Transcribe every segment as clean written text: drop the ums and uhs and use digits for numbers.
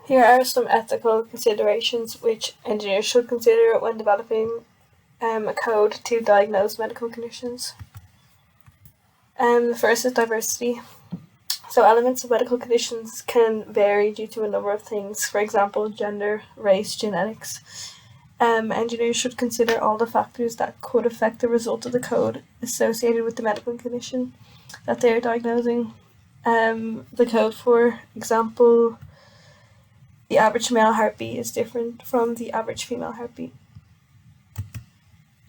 Here are some ethical considerations which engineers should consider when developing a code to diagnose medical conditions. The first is diversity. So elements of medical conditions can vary due to a number of things, for example, gender, race, genetics. Engineers should consider all the factors that could affect the result of the code associated with the medical condition that they are diagnosing. The code, for example, the average male heartbeat is different from the average female heartbeat.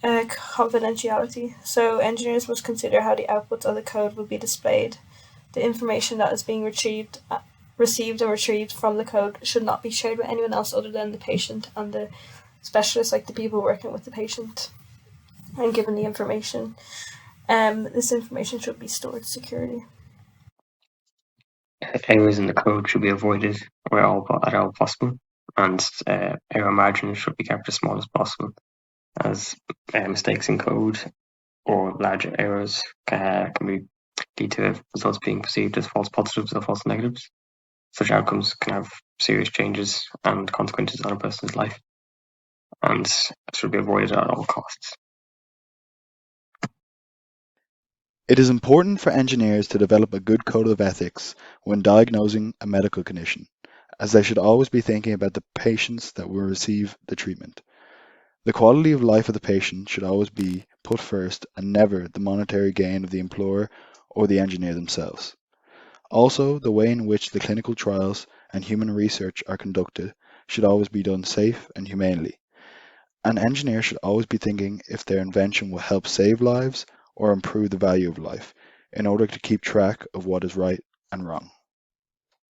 Confidentiality. So engineers must consider how the outputs of the code will be displayed. The information that is being received and retrieved from the code should not be shared with anyone else other than the patient and the specialists, like the people working with the patient and given the information. This information should be stored securely. Errors in the code should be avoided where at all possible, and error margins should be kept as small as possible, as mistakes in code or large errors can lead to results being perceived as false positives or false negatives. Such outcomes can have serious changes and consequences on a person's life, and should be avoided at all costs. It is important for engineers to develop a good code of ethics when diagnosing a medical condition, as they should always be thinking about the patients that will receive the treatment. The quality of life of the patient should always be put first and never the monetary gain of the employer or the engineer themselves. Also, the way in which the clinical trials and human research are conducted should always be done safe and humanely. An engineer should always be thinking if their invention will help save lives or improve the value of life, in order to keep track of what is right and wrong.